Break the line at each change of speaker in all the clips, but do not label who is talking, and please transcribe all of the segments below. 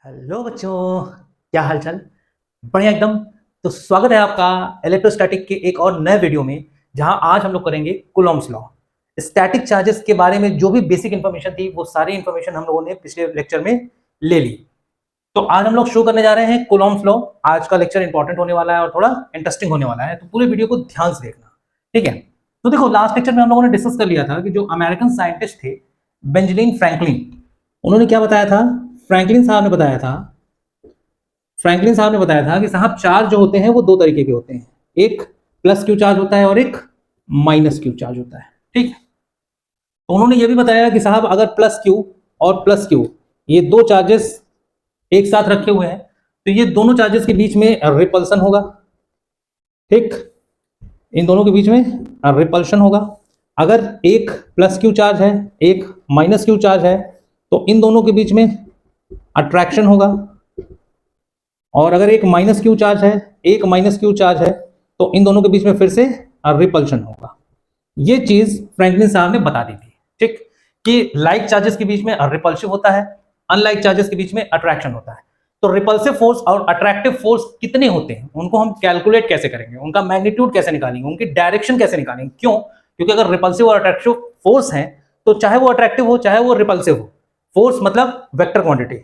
Hello बच्चों, क्या हालचाल। बढ़िया एकदम। तो स्वागत है आपका इलेक्ट्रोस्टैटिक के एक और नए वीडियो में, जहां आज हम लोग करेंगे कूलॉम्स लॉ। स्टैटिक चार्जेस के बारे में जो भी बेसिक इंफॉर्मेशन थी वो सारी इंफॉर्मेशन हम लोगों ने पिछले लेक्चर में ले ली। तो आज हम लोग शुरू करने जा रहे हैं कूलॉम्स लॉ। आज का लेक्चर इंपॉर्टेंट होने वाला है और थोड़ा इंटरेस्टिंग होने वाला है, तो पूरे वीडियो को ध्यान से देखना, ठीक है। तो देखो, लास्ट लेक्चर में हम लोगों ने डिस्कस कर लिया था कि जो अमेरिकन साइंटिस्ट थे बेंजामिन फ्रैंकलिन, उन्होंने क्या बताया था। फ्रैंकलिन साहब ने बताया था कि साहब चार्ज जो होते हैं वो दो तरीके के होते हैं, एक प्लस क्यू चार्ज होता है और एक माइनस क्यू चार्ज होता है, ठीक। तो उन्होंने ये भी बताया कि साहब अगर प्लस क्यू और प्लस क्यू ये दो चार्जेस एक साथ रखे हुए हैं तो ये दोनों चार्जेस के बीच में रिपल्सन होगा, ठीक। इन दोनों के बीच में रिपल्शन होगा। अगर एक प्लस क्यू चार्ज है एक माइनस क्यू चार्ज है तो इन दोनों के बीच में अट्रैक्शन होगा, और अगर एक माइनस क्यू चार्ज है एक माइनस क्यू चार्ज है तो इन दोनों के बीच में फिर से रिपल्शन होगा। ये चीज फ्रैंकलिन साहब ने बता दी थी, ठीक, कि लाइक चार्जेस के बीच में रिपल्सिव होता है, अनलाइक चार्जेस के बीच में अट्रैक्शन होता है। तो रिपल्सिव फोर्स और अट्रैक्टिव फोर्स कितने होते हैं उनको हम कैलकुलेट कैसे करेंगे, उनका मैग्नीट्यूड कैसे निकालेंगे, उनकी डायरेक्शन कैसे निकालेंगे। क्यों? क्योंकि अगर रिपल्सिव और अट्रैक्टिव फोर्स है तो चाहे वो अट्रैक्टिव हो चाहे वो रिपल्सिव हो, फोर्स मतलब वेक्टर क्वांटिटी,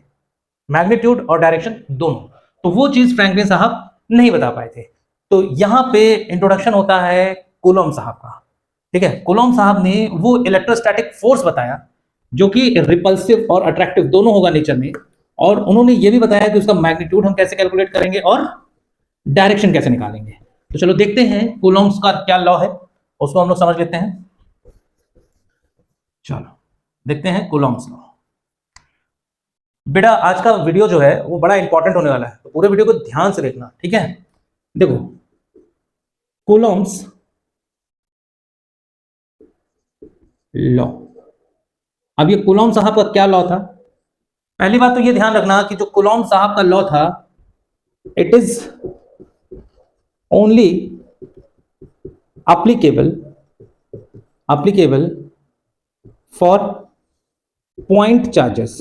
मैग्नीट्यूड और डायरेक्शन दोनों, तो वो चीज फ्रैंकलिन साहब नहीं बता पाए थे। तो यहां पे इंट्रोडक्शन होता है कूलॉम साहब का, ठीक है। कूलॉम साहब ने वो इलेक्ट्रोस्टैटिक फोर्स बताया जो कि रिपल्सिव और अट्रैक्टिव दोनों होगा नेचर में, और उन्होंने ये भी बताया कि उसका मैग्नीट्यूड हम कैसे कैलकुलेट करेंगे और डायरेक्शन कैसे निकालेंगे। तो चलो देखते हैं कूलॉम्स का क्या लॉ है, उसको हम लोग समझ लेते हैं। चलो देखते हैं कूलॉम्स लॉ। बेटा आज का वीडियो जो है वो बड़ा इंपॉर्टेंट होने वाला है, तो पूरे वीडियो को ध्यान से देखना, ठीक है। देखो, कूलॉम्स लॉ। अब ये कूलॉम साहब का क्या लॉ था? पहली बात तो ये ध्यान रखना कि जो कूलॉम साहब का लॉ था, it is only applicable for point charges,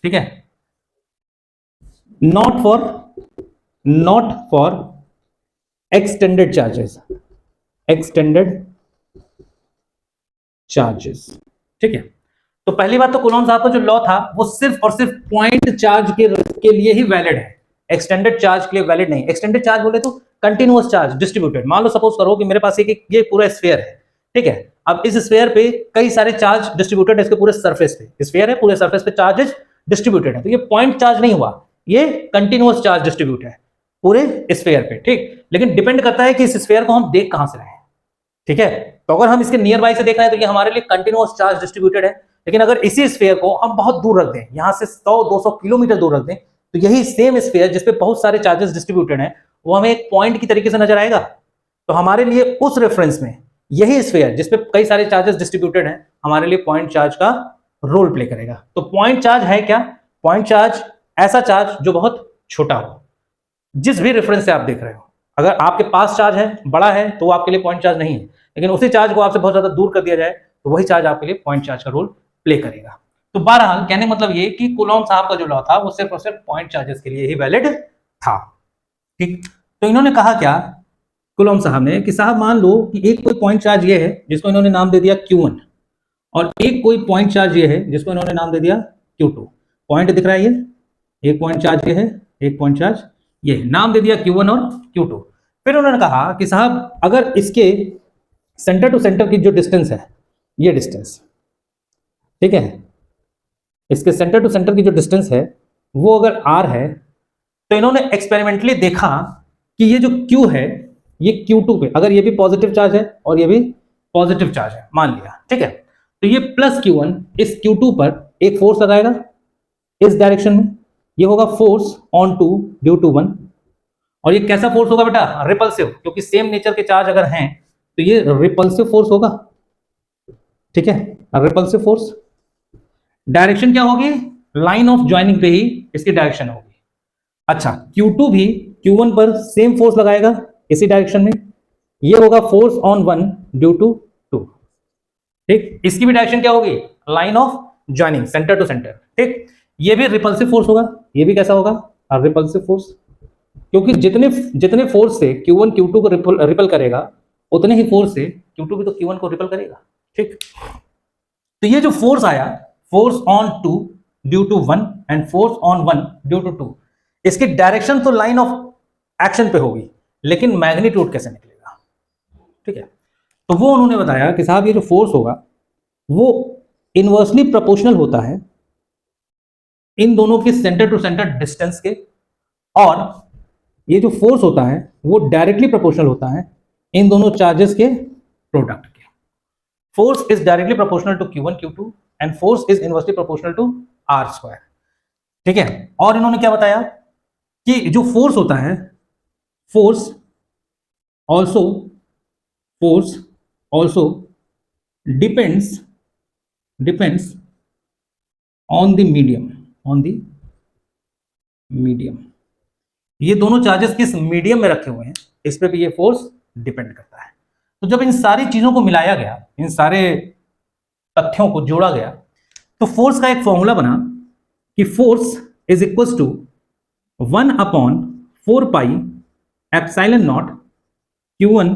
ठीक है। not for extended charges, ठीक है। तो पहली बात तो कूलॉम साहब का जो लॉ था वो सिर्फ और सिर्फ पॉइंट चार्ज के लिए ही वैलिड है, एक्सटेंडेड चार्ज के लिए वैलिड नहीं। एक्सटेंडेड चार्ज बोले तो कंटिन्यूअस चार्ज डिस्ट्रीब्यूटेड। मान लो सपोज करो कि मेरे पास एक ये पूरा स्फीयर है, ठीक है। अब इस स्फीयर पे कई सारे चार्ज डिस्ट्रीब्यूटेड है, इसके पूरे सरफेस पे स्फीयर है, पूरे सरफेस पे चार्जेस डिस्ट्रीब्यूटेड है, तो ये पॉइंट चार्ज नहीं हुआ, ये कंटिन्यूअस चार्ज डिस्ट्रीब्यूट है पूरे स्फीयर पे, ठीक। लेकिन डिपेंड करता है कि इस स्फीयर को हम देख कहां से रहे हैं, ठीक है। तो अगर हम इसके नियर बाय से देख रहे हैं तो ये हमारे लिए कंटिन्यूअस चार्ज डिस्ट्रीब्यूटेड है। लेकिन अगर इसी स्फीयर को हम बहुत दूर रख दें, यहां से 100-200 किलोमीटर दूर रख दें, तो यही सेम स्फीयर जिसपे बहुत सारे चार्जेस डिस्ट्रीब्यूटेड हैं वो हमें एक पॉइंट की तरीके से नजर आएगा। तो हमारे लिए उस रेफरेंस में यही स्फीयर जिसपे कई सारे चार्जेस डिस्ट्रीब्यूटेड हैं हमारे लिए पॉइंट चार्ज का रोल प्ले करेगा। तो पॉइंट चार्ज है क्या? पॉइंट चार्ज ऐसा चार्ज जो बहुत छोटा हो, जिस भी रेफरेंस से आप देख रहे हो। अगर आपके पास चार्ज है, बड़ा है, तो वो आपके लिए पॉइंट चार्ज नहीं है, लेकिन उसी चार्ज को आपसे बहुत ज्यादा दूर कर दिया जाए तो वही चार्ज आपके लिए पॉइंट चार्ज का रोल प्ले करेगा। तो बहरहाल कहने मतलब ये कि कूलॉम साहब का जो लॉ था वो सिर्फ और सिर्फ पॉइंट चार्जेस के लिए ही वैलिड था, ठीक। तो इन्होंने कहा क्या कूलॉम साहब ने कि साहब मान लो कि एक कोई पॉइंट चार्ज ये है जिसको इन्होंने नाम दे दिया Q1, और एक कोई पॉइंट चार्ज ये है जिसको इन्होंने नाम दे दिया Q2। पॉइंट दिख रहा है, ये एक पॉइंट चार्ज ये है, एक पॉइंट चार्ज ये नाम दे दिया Q1 और Q2। फिर उन्होंने कहा कि साहब अगर इसके सेंटर टू सेंटर की जो डिस्टेंस है, ये डिस्टेंस, ठीक है, इसके सेंटर टू सेंटर की जो डिस्टेंस है वो अगर r है, तो इन्होंने एक्सपेरिमेंटली देखा कि ये जो Q है ये Q2 पे, अगर ये भी पॉजिटिव चार्ज है और ये भी पॉजिटिव चार्ज है मान लिया, ठीक है, तो ये प्लस Q1 इस Q2 पर एक फोर्स लगाएगा इस डायरेक्शन में, ये होगा force on two due to 1। और ये कैसा फोर्स होगा बेटा? रिपल्सिव, क्योंकि सेम नेचर के चार्ज अगर हैं तो ये रिपल्सिव फोर्स होगा, ठीक है, रिपल्सिव फोर्स। डायरेक्शन क्या होगी? लाइन ऑफ ज्वाइनिंग पे ही इसकी डायरेक्शन होगी। अच्छा, Q2 भी Q1 पर सेम फोर्स लगाएगा इसी डायरेक्शन में, ये होगा फोर्स ऑन 1 ड्यू टू 2, ठीक। इसकी भी डायरेक्शन क्या होगी? Line of joining centre to centre, ठीक। ये भी रिपल्सिव फोर्स होगा, ये भी कैसा होगा, रिपल्सिव फोर्स, क्योंकि जितने जितने फोर्स से Q1 Q2 को रिपल करेगा उतने ही फोर्स से Q2 भी तो Q1 को रिपल करेगा, ठीक। तो ये जो फोर्स आया, force on 2 due to 1 and force on 1 due to 2, इसकी डायरेक्शन तो लाइन ऑफ एक्शन पे होगी, लेकिन मैग्नीट्यूड कैसे निकलेगा, ठीक है। तो वो उन्होंने बताया कि साहब ये जो फोर्स होगा वो इनवर्सली प्रोपोर्शनल होता है इन दोनों के सेंटर टू सेंटर डिस्टेंस के, और ये जो फोर्स होता है वो डायरेक्टली प्रोपोर्शनल होता है इन दोनों चार्जेस के प्रोडक्ट के। Force is directly proportional to Q1 Q2 and force is inversely proportional to R square, ठीक है। और इन्होंने क्या बताया कि जो फोर्स होता है, force also depends on the medium, ये दोनों चार्जेस किस मीडियम में रखे हुए हैं इस पे भी ये फोर्स डिपेंड करता है। तो जब इन सारी चीजों को मिलाया गया, इन सारे तथ्यों को जोड़ा गया, तो फोर्स का एक फॉर्मूला बना कि force is equal to 1/4 pi epsilon naught Q1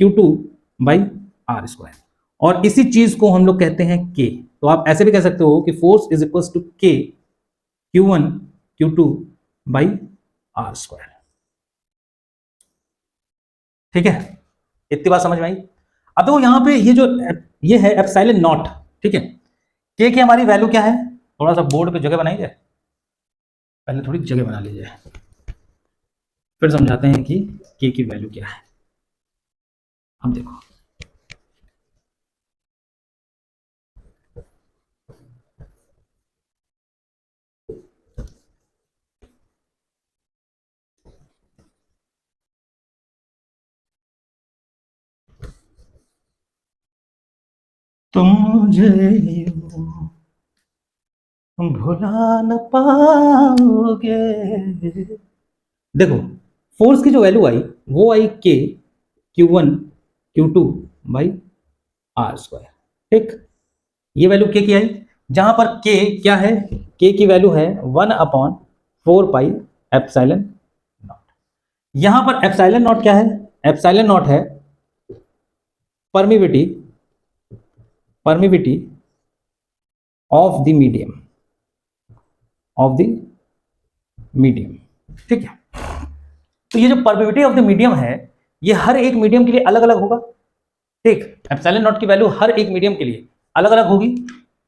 Q2 by R square, और इसी चीज को हम लोग कहते हैं K। तो आप ऐसे भी कह सकते हो कि force is equal to K Q1 Q2 by R square, ठीक है। इतनी बात समझ में आई। अब देखो यहां पे ये है एप्सिलॉन नॉट, ठीक है। K की हमारी वैल्यू क्या है, थोड़ा सा बोर्ड पे जगह बनाइए, पहले थोड़ी जगह बना लीजिए, फिर समझाते हैं कि K की वैल्यू क्या है। अब देखो तुम मुझे भुला न पाओगे। देखो फोर्स की जो वैल्यू आई वो आई K Q1 Q2 by R square, ठीक। ये वैल्यू K की आई, जहां पर K क्या है, K की वैल्यू है 1/4 पाई एप्सिलॉन नॉट। यहां पर एप्सिलॉन नॉट क्या है, एप्सिलॉन नॉट है परमिविटी ऑफ द मीडियम, ठीक है। तो ये जो परमिविटी ऑफ द मीडियम है ये हर एक मीडियम के लिए अलग अलग होगा, ठीक। एप्सिलॉन नॉट की वैल्यू हर एक मीडियम के लिए अलग अलग होगी।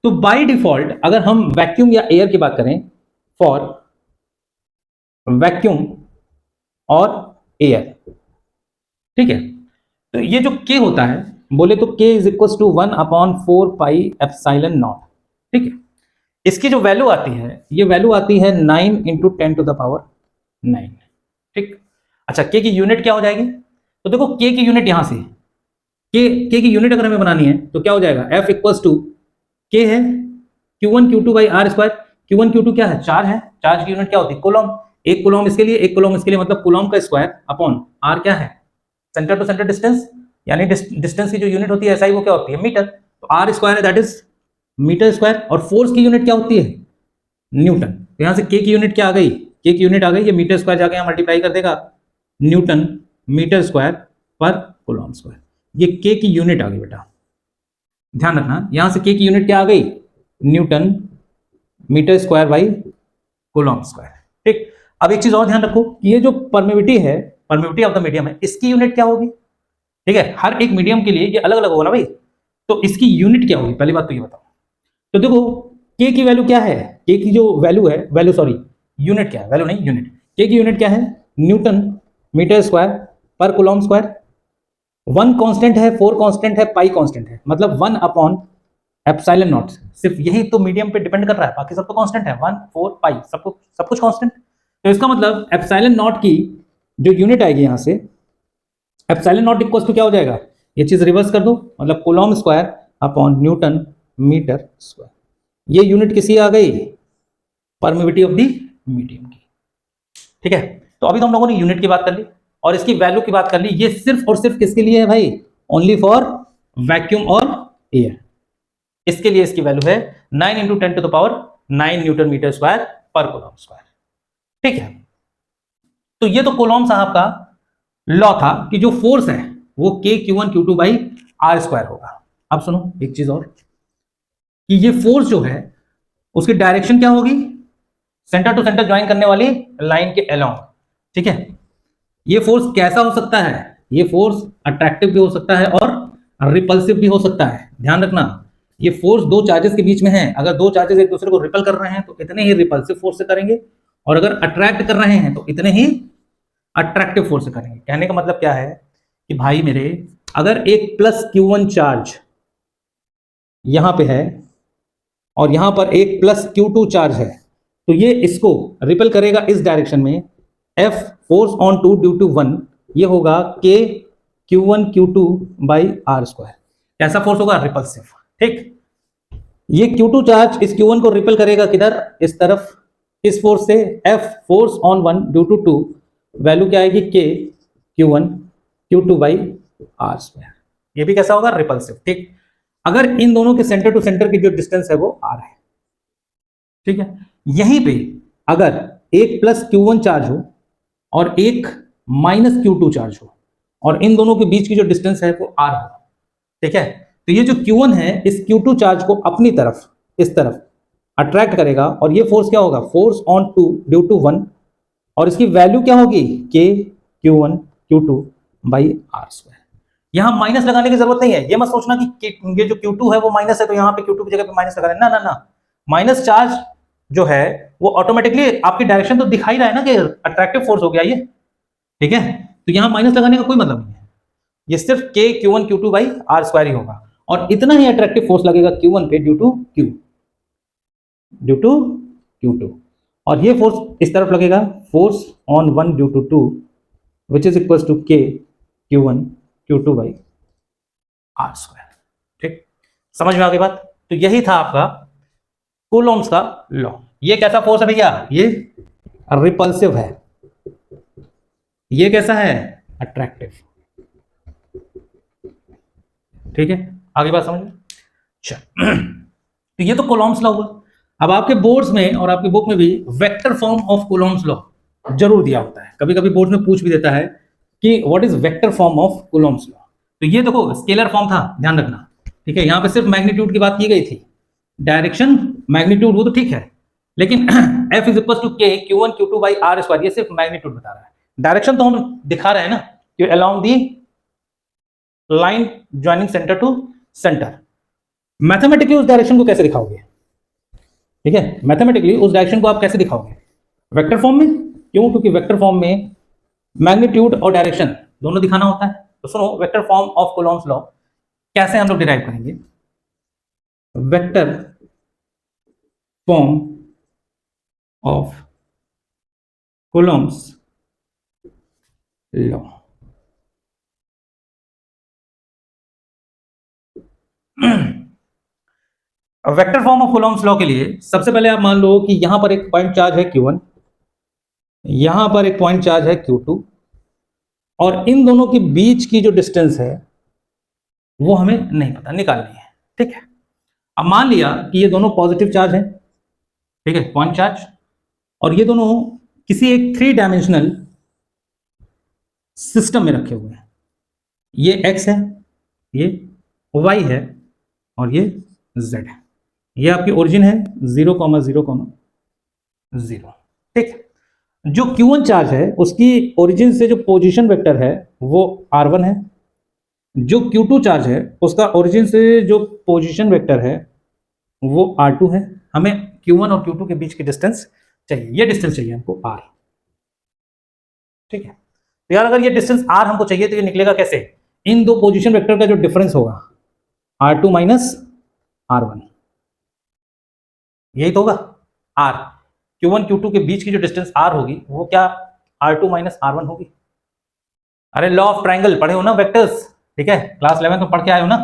तो बाय डिफॉल्ट अगर हम वैक्यूम या एयर की बात करें, फॉर वैक्यूम और एयर, ठीक है, तो ये जो K होता है बोले तो K is equal to 1/4 pi epsilon naught, ठीक है। इसकी जो वैल्यू आती है ये वैल्यू आती है 9 × 10⁹, ठीक। अच्छा K की यूनिट क्या हो जाएगी, तो देखो K की यूनिट यहां से K की यूनिट अगर हमें बनानी है तो क्या हो जाएगा, F इक्वल्स टू K है Q1 Q2 by R square. Q1 Q2 क्या है, चार्ज है, चार्ज की यूनिट क्या होती है, कूलम। एक कूलम इसके लिए, एक कूलम इसके लिए, मतलब कूलम का स्क्वायर अपॉन R क्या है, सेंटर टू सेंटर डिस्टेंस, यानी डिस्टेंस की जो यूनिट होती है SI वो क्या होती है, मीटर। तो R स्क्वायर है दैट इज मीटर स्क्वायर, और फोर्स की यूनिट क्या होती है, न्यूटन। तो यहां से K की यूनिट क्या आ गई, K की यूनिट आ गई, ये मीटर स्क्वायर जाके यहां मल्टीप्लाई कर देगा न्यूटन मीटर स्क्वायर पर कूलम स्क्वायर। ये K की यूनिट आ गई बेटा, ध्यान रखना यहां से K की यूनिट क्या आ गई, newton metre square by coulomb square, ठीक। अब एक चीज और ध्यान रखो कि ये जो परमिविटी है, परमिविटी ऑफ द मीडियम है, इसकी यूनिट क्या होगी, ठीक है। हर एक मीडियम के लिए ये अलग अलग होगा ना भाई, तो इसकी यूनिट क्या होगी, पहली बात तो ये बताओ। तो देखो K की वैल्यू क्या है, K की जो वैल्यू है, वैल्यू सॉरी यूनिट क्या है, वैल्यू नहीं यूनिट, K की यूनिट क्या है, न्यूटन मीटर स्क्वायर पर कूलम स्क्वायर। 1 कांस्टेंट है, 4 कांस्टेंट है, पाई कांस्टेंट है, मतलब 1/एप्सिलॉन नॉट। सिर्फ यही तो मीडियम पे डिपेंड कर रहा है, बाकी सब तो कांस्टेंट है, 1 4 पाई सब कुछ कांस्टेंट। तो इसका मतलब एप्सिलॉन नॉट की जो यूनिट आएगी यहां से, एप्सिलॉन नॉट इक्वल्स टू क्या हो जाएगा, ये चीज रिवर्स कर दो, मतलब coulomb square upon newton metre square. ये यूनिट किसी आ गई, परमिविटी ऑफ द मीडियम की, ठीक है। तो अभी तो हम लोगों ने यूनिट की बात कर ली और इसकी वैल्यू की बात कर ली। ये सिर्फ और सिर्फ किसके लिए है भाई, ओनली फॉर वैक्यूम और एयर। इसके लिए इसकी वैल्यू है 9 into 10 to the power 9 newton metre square पर कूलम स्क्वायर। ठीक है, तो ये तो कूलॉम साहब का लॉ था कि जो फोर्स है वो के Q1 Q2 by R square होगा। अब सुनो एक चीज और कि ये फोर्स जो है उसकी डायरेक्शन क्या होगी, सेंटर टू सेंटर ज्वाइन करने वाली लाइन के अलोंग। ठीक है, ये फोर्स कैसा हो सकता है, ये फोर्स अट्रैक्टिव भी हो सकता है और रिपल्सिव भी हो सकता है। ध्यान रखना, ये फोर्स दो चार्जेस के बीच में है, अगर दो चार्जेस एक दूसरे को रिपल कर रहे हैं तो इतने ही रिपल्सिव फोर्स से करेंगे, और अगर अट्रैक्ट कर रहे हैं तो इतने ही अट्रैक्टिव फोर्स से करेंगे। कहने का मतलब क्या है कि भाई मेरे, अगर एक प्लस Q1 चार्ज यहां पे है और यहां पर एक प्लस Q2 चार्ज है, तो ये इसको रिपल करेगा इस डायरेक्शन में, F force on 2 due to 1, ये होगा K Q1 Q2 by R square. कैसा फोर्स होगा, रिपल्सिव। ठीक, ये Q2 चार्ज इस Q1 को रिपल करेगा किधर, इस तरफ, इस फोर्स से, F force on 1 due to 2, value क्या आएगी K Q1 Q2 by R square. ये भी कैसा होगा, रिपल्सिव। ठीक, अगर इन दोनों के सेंटर टू सेंटर की जो डिस्टेंस है वो r है। ठीक है, यहीं पे अगर एक प्लस Q1 चार्ज हो और एक माइनस Q2 चार्ज हो और इन दोनों के बीच की जो डिस्टेंस है वो r हो। ठीक है, तो ये जो Q1 है इस Q2 चार्ज को अपनी तरफ, इस तरफ अट्रैक्ट करेगा, और ये फोर्स क्या होगा, फोर्स ऑन 2 ड्यू टू 1, और इसकी वैल्यू क्या होगी, K Q1 Q2 by R square. यहां माइनस लगाने की जरूरत नहीं है, ये मत सोचना कि ये जो Q2 है वो माइनस है तो यहां पे Q2 की जगह पे माइनस लगा देना, ना ना ना। माइनस चार्ज जो है वो ऑटोमेटिकली आपकी डायरेक्शन तो दिखा ही रहा है ना कि अट्रैक्टिव फोर्स हो गया ये। ठीक है, तो यहां माइनस लगाने का कोई मतलब नहीं है, ये सिर्फ K Q1 Q2 by R square ही होगा, और इतना ही अट्रैक्टिव फोर्स लगेगा Q1 पे ड्यू टू Q2, और ये फोर्स इस तरफ लगेगा, force on 1 due to 2 which is equal to K Q1 Q2 by R square. ठीक, समझ में आ गई बात। तो यही था आपका कूलॉम्स का लॉ। ये कैसा फोर्स है भैया, ये रिपल्सिव है, ये कैसा है, अट्रैक्टिव। ठीक है, आगे बात समझ में। चल, तो ये तो कूलॉम्स लॉ हुआ। अब आपके बोर्ड्स में और आपके बुक में भी vector form of Coulomb's law जरूर दिया होता है, कभी कभी बोर्ड में पूछ भी देता है कि what is vector form of Coulomb's law. तो ये देखो स्केलर फॉर्म था, ध्यान रखना। ठीक है, यहां पे सिर्फ मैग्नीट्यूड की बात की गई थी, डायरेक्शन मैग्नीट्यूड वो तो ठीक है, लेकिन F is equal to K Q1 Q2 by R square, ये सिर्फ मैग्नीट्यूड बता रहा है। डायरेक्शन तो हम दिखा रहे हैं ना कि along the line joining centre to centre. Mathematically उस डायरेक्शन को कैसे दिखाओगे, ठीक है, मैथमेटिकली उस डायरेक्शन को आप कैसे दिखाओगे, वेक्टर फॉर्म में। क्यों, क्योंकि वेक्टर फॉर्म में मैग्नीट्यूड और डायरेक्शन दोनों दिखाना होता है। तो सुनो, vector form of Coulomb's law कैसे हम लोग डिराइव करेंगे। Vector form of Coulomb's law, vector form of Coulomb's law के लिए सबसे पहले आप मान लो कि यहां पर एक पॉइंट चार्ज है Q1, यहां पर एक पॉइंट चार्ज है Q2, और इन दोनों के बीच की जो डिस्टेंस है वो हमें नहीं पता, निकालनी है। ठीक है, अब मान लिया कि ये दोनों पॉजिटिव चार्ज है, ठीक है, पॉइंट चार्ज, और ये दोनों किसी एक 3 डायमेंशनल सिस्टम में रखे हुए हैं। ये x है, ये y है, और ये z है। ये आपकी ओरिजिन है 0, 0, 0। ठीक, जो Q1 चार्ज है उसकी ओरिजिन से जो पोजीशन वेक्टर है वो r1 है, जो Q2 चार्ज है उसका ओरिजिन से जो पोजीशन वेक्टर है वो r2 है। हमें Q1 और Q2 के बीच की डिस्टेंस चाहिए, ये डिस्टेंस चाहिए हमको r। ठीक है, तो यार अगर ये डिस्टेंस r हमको चाहिए तो ये निकलेगा कैसे, इन दो पोजीशन वेक्टर का जो डिफरेंस होगा r2 माइनस r1, यही तो होगा r। Q1 Q2 के बीच की जो डिस्टेंस r होगी वो क्या, r2 माइनस r1 होगी। अरे लॉ ऑफ ट्राइंगल पढ़े हो ना वेक्टर्स, ठीक है, क्लास 11 में पढ़ के आए हो ना।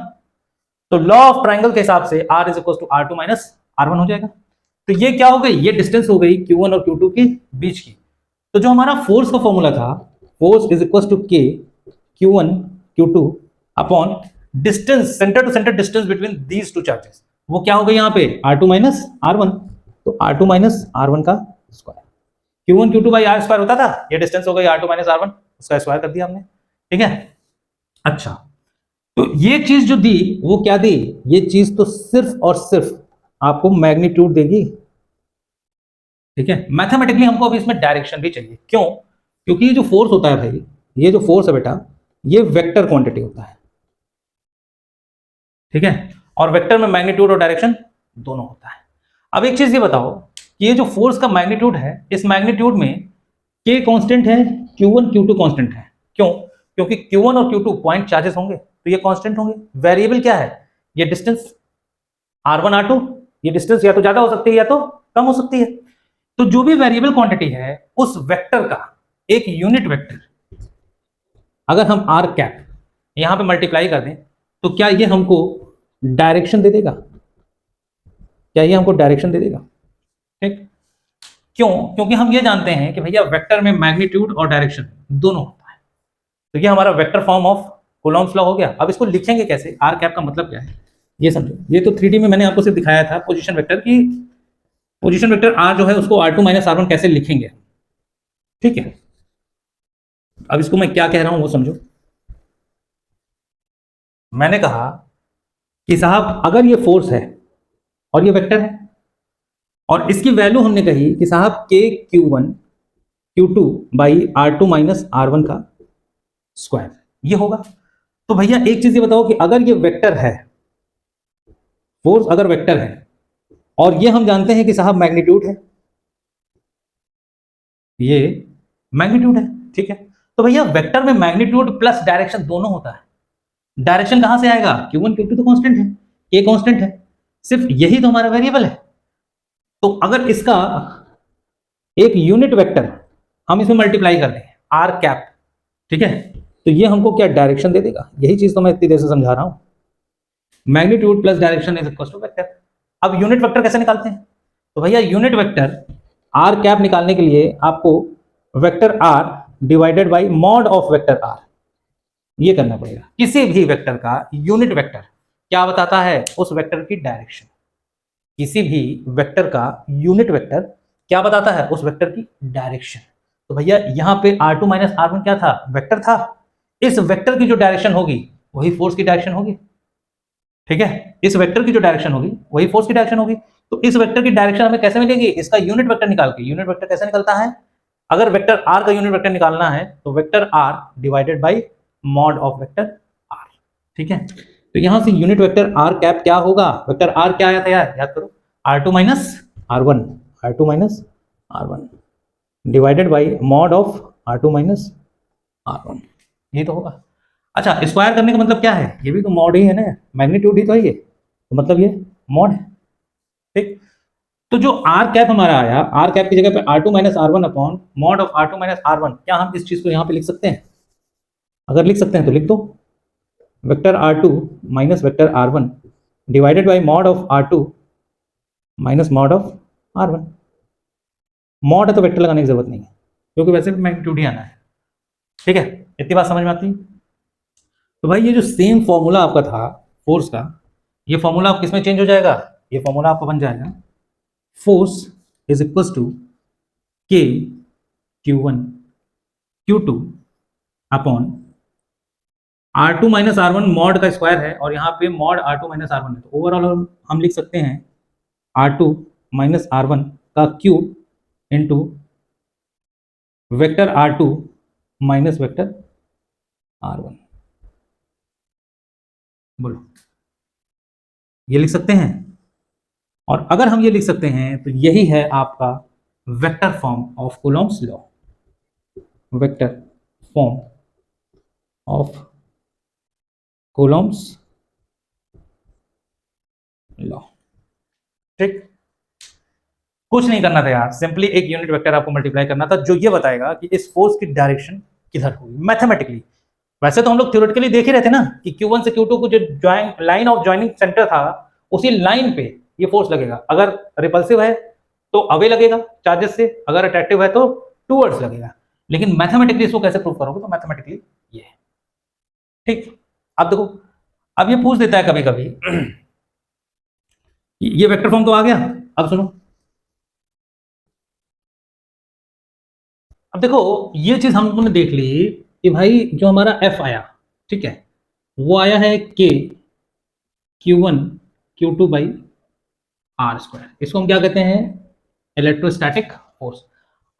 तो लॉ ऑफ ट्राइंगल के हिसाब से r is equal to r2 minus r1 हो जाएगा। तो ये क्या हो गई, ये डिस्टेंस हो गई Q1 और Q2 के बीच की। तो जो हमारा फोर्स का फॉर्मूला था, force is equal to K Q1 Q2 upon distance, centre to centre distance between these two charges. वो क्या हो गई यहाँ पे R2 माइनस R1, तो R2 माइनस R1 का square, Q1 Q2 by R square होता था, ये डिस्टेंस हो गई R2 माइनस R1, उसका स्क्वायर कर दिया हमने, ठीक है। अच्छा, तो ये चीज जो दी वो क्या दी, ये चीज तो सिर्फ और सिर्फ आपको मैग्नीट्यूड देगी, ठीक है। मैथमेटिकली हमको अभी इसमें डायरेक्शन भी चाहिए, क्यों, क्योंकि ये जो फोर्स होता है भाई, ये जो फोर्स है बेटा, ये वेक्टर क्वांटिटी होता है, ठीक है, और वेक्टर में मैग्नीट्यूड और डायरेक्शन दोनों होता है। अब एक चीज ये बताओ कि ये जो फोर्स का मैग्नीट्यूड है, इस मैग्नीट्यूड में के कांस्टेंट है, Q1 Q2 कांस्टेंट है, क्यों, क्योंकि Q1 और Q2 पॉइंट चार्जेस होंगे तो ये कांस्टेंट होंगे। वेरिएबल क्या है, ये डिस्टेंस R1 R2, ये डिस्टेंस या तो ज्यादा हो सकती है या तो कम हो सकती है। तो जो भी वेरिएबल क्वांटिटी है उस वेक्टर का एक यूनिट वेक्टर अगर हम आर कैप यहां पे मल्टीप्लाई कर दें तो क्या ये हमको डायरेक्शन दे देगा, क्या ये हमको डायरेक्शन दे देगा, ठीक। क्यों, क्योंकि हम ये जानते हैं कि भैया वेक्टर में मैग्नीट्यूड और डायरेक्शन दोनों होता है, तो ये हमारा vector form of Coulomb's law हो गया। अब इसको लिखेंगे कैसे, आर कैप का मतलब क्या है ये समझो। ये तो 3D में मैंने आपको सिर्फ दिखाया था पोजीशन वेक्टर की, पोजीशन वेक्टर आर जो है उसको R2 माइनस R1 कैसे लिखेंगे, ठीक है। अब इसको मैं क्या कह रहा हूं वो समझो। मैंने कहा कि साहब अगर ये फोर्स है और ये वेक्टर है और इसकी वैल्यू हमने कही कि साहब के Q1 Q2 by R2 minus R1 का स्क्वायर ये होगा। तो भैया एक चीज ये बताओ कि अगर ये वेक्टर है, फोर्स अगर वेक्टर है और ये हम जानते हैं कि साहब मैग्नीट्यूड है, ये मैग्नीट्यूड है, ठीक है। तो भैया वेक्टर में मैग्नीट्यूड प्लस डायरेक्शन दोनों होता है। डायरेक्शन कहां से आएगा, Q1 Q2 तो कांस्टेंट है, के कांस्टेंट है, सिर्फ यही तो हमारा वेरिएबल है। तो अगर इसका एक यूनिट वेक्टर हम इसमें मल्टीप्लाई कर दें आर कैप, ठीक है, तो ये हमको क्या डायरेक्शन दे देगा। यही चीज तो मैं इतनी देर से समझा रहा हूं, magnitude plus direction is equal to vector. अब यूनिट वेक्टर कैसे निकालते हैं, तो भैया यूनिट वेक्टर आर कैप निकालने के लिए आपको vector R divided by mod of vector R ये करना पड़ेगा। किसी भी वेक्टर का यूनिट वेक्टर क्या बताता है, उस वेक्टर की डायरेक्शन। किसी भी वेक्टर का यूनिट वेक्टर क्या बताता है, उस वेक्टर की डायरेक्शन। तो भैया यहाँ पे R2 माइनस R1 क्या था, वेक्टर था। इस वेक्टर की जो डायरेक्शन होगी वही फोर्स की डायरेक्शन होगी, ठीक है। इस वेक्टर की जो डायरेक्शन होगी वही फोर्स की डायरेक्शन होगी। तो इस वेक्टर की डायरेक्शन हमें कैसे मिलेगी, इसका यूनिट वेक्टर निकाल के। यूनिट वेक्टर कैसे निकलता है, अगर वेक्टर आर का यूनिट वेक्टर निकालना है तो vector R divided by mod of vector R, ठीक है। तो यहां से यूनिट वेक्टर आर कैप क्या होगा, वेक्टर आर क्या आया था यार, याद करो, R2 minus R1, R2 minus R1 divided by mod of R2 minus R1, ये तो होगा। अच्छा, स्क्वायर करने का मतलब क्या है, ये भी तो मॉड ही है ना, मैग्नीट्यूड ही तो है ये, तो मतलब ये मॉड है, ठीक। तो जो आर कैप हमारा आया, आर कैप की जगह पे R2 minus R1 upon mod of R2 minus R1, क्या हम इस चीज को यहां पे लिख सकते हैं, अगर लिख सकते हैं तो लिख दो, vector R2 minus vector R1 divided by mod of R2 minus mod of R1। Mod है तो वेक्टर लगाने की जरूरत नहीं है क्योंकि वैसे भी मैग्नीट्यूड ही आना है, ठीक है। इतनी बात समझ में आती है। तो भाई ये जो सेम फॉर्मूला आपका था फोर्स का, ये फॉर्मूला आप किसमें चेंज हो जाएगा, ये फॉर्मूला आपका बन जाएगा फोर्स इज इक्वल टू के Q1 Q2 upon R2 minus R1 mod का स्क्वायर है और यहाँ पे मॉड R2 माइनस R1 है, तो ओवरऑल हम लिख सकते हैं R2 माइनस R1 का cube into vector R2 minus vector R1। बोलो, ये लिख सकते हैं। और अगर हम ये लिख सकते हैं तो यही है आपका vector form of Coulomb's law, vector form of Coulomb's law, ठीक। कुछ नहीं करना था यार, सिंपली एक यूनिट वेक्टर आपको मल्टीप्लाई करना था जो ये बताएगा कि इस फोर्स की डायरेक्शन किधर होगी मैथमेटिकली। वैसे तो हम लोग थ्योरेटिकली देख ही रहे थे ना कि Q1 से Q2 को जो लाइन ऑफ ज्वाइनिंग सेंटर था उसी लाइन पे ये फोर्स लगेगा। अगर रिपल्सिव है तो अवे लगेगा चार्जेस से, अगर अट्रैक्टिव है तो टूवर्ड्स लगेगा। लेकिन मैथमेटिकली इसको कैसे प्रूव करोगे, तो मैथमेटिकली ये है, ठीक। अब देखो, अब ये पूछ देता है कभी कभी ये वेक्टर फॉर्म तो आ गया। अब सुनो, अब देखो ये चीज हम लोगों ने देख ली कि भाई जो हमारा एफ आया, ठीक है, वो आया है के Q1 Q2 by R square. इसको हम क्या कहते हैं? Electrostatic force.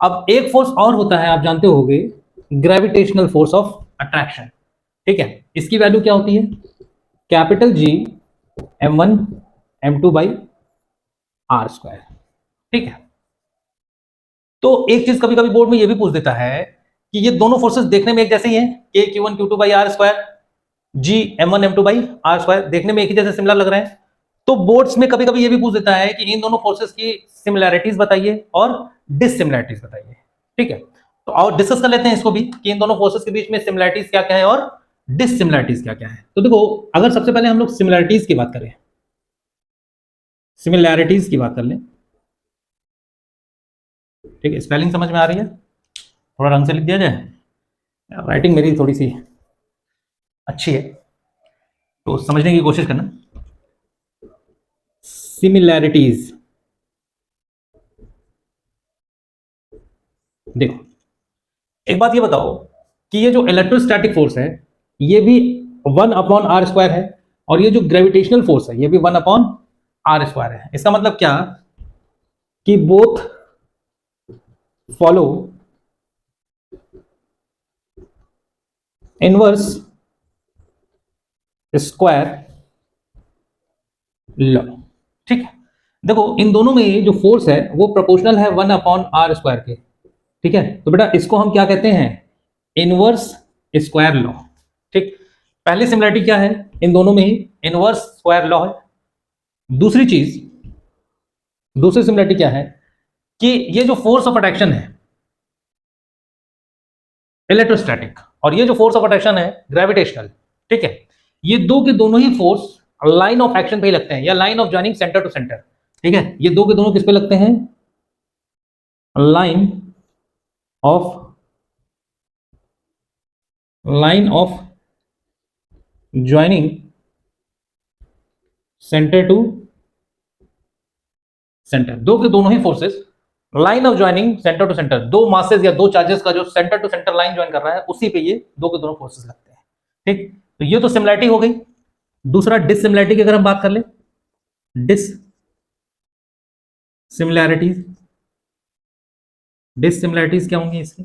अब एक फोर्स और होता है, आप जानते होगे, ग्रेविटेशनल फोर्स ऑफ अट्रैक्शन। ठीक है, इसकी वैल्यू क्या होती है? Capital G m1 m2 by R square. ठीक है, तो एक चीज कभी कभी बोर्ड में ये भी पूछ देता है कि ये दोनों फोर्सेस देखने में एक जैसे ही हैं, K Q1 Q2 by R square, G m1 m2 by R square, देखने में एक ही जैसे सिमिलर लग रहे हैं। तो बोर्ड्स में कभी कभी ये भी पूछ देता है कि इन दोनों फोर्सेस की सिमिलैरिटीज बताइए और डिसिमिलैरिटीज बताइए। ठीक है, तो और डिस्कस कर लेते हैं इसको भी कि इन दोनों फोर्सेस के बीच में सिमिलैरिटीज क्या क्या है और डिसिमिलैरिटीज क्या क्या है। तो देखो, अगर सबसे पहले हम लोग सिमिलैरिटीज की बात करें, सिमिलैरिटीज की बात कर लें, ठीक है, स्पेलिंग समझ में आ रही है? थोड़ा रंग से लिख दिया जाए, राइटिंग मेरी थोड़ी सी अच्छी है तो समझने की कोशिश करना। सिमिलैरिटीज, देखो एक बात ये बताओ कि ये जो इलेक्ट्रोस्टैटिक फोर्स है ये भी 1/r² है, और ये जो ग्रेविटेशनल फोर्स है ये भी 1/r² है। इसका मतलब क्या कि both follow inverse square law. ठीक है, देखो इन दोनों में जो फोर्स है वो प्रोपोर्शनल है 1/r² के। ठीक है, तो बेटा इसको हम क्या कहते हैं? Inverse square law. ठीक, पहली सिमिलरिटी क्या है? इन दोनों में ही इनवर्स स्क्वायर लॉ है। दूसरी चीज, दूसरी सिमिलरिटी क्या है कि ये जो फोर्स ऑफ अट्रैक्शन है इलेक्ट्रोस्टैटिक, और ये जो फोर्स ऑफ अट्रैक्शन है ग्रेविटेशनल, ठीक है, ये दो के दोनों ही फोर्स लाइन ऑफ एक्शन पे ही लगते हैं, या line of joining centre to centre. ठीक है, ये दो के दोनों किस पे लगते हैं? Line of, line of joining centre to centre. दो के दोनों ही forces line of joining centre to centre, दो मासेस या दो चार्जेस का जो centre to centre line join कर रहा है उसी पे ये दो के दोनों फोर्सेस लगते हैं। ठीक, तो ये तो सिमिलरिटी हो गई। दूसरा डिसिमिलरिटी की अगर हम बात कर ले, डिस सिमिलैरिटीज, डिसिमिलैरिटीज क्या होंगी इसकी?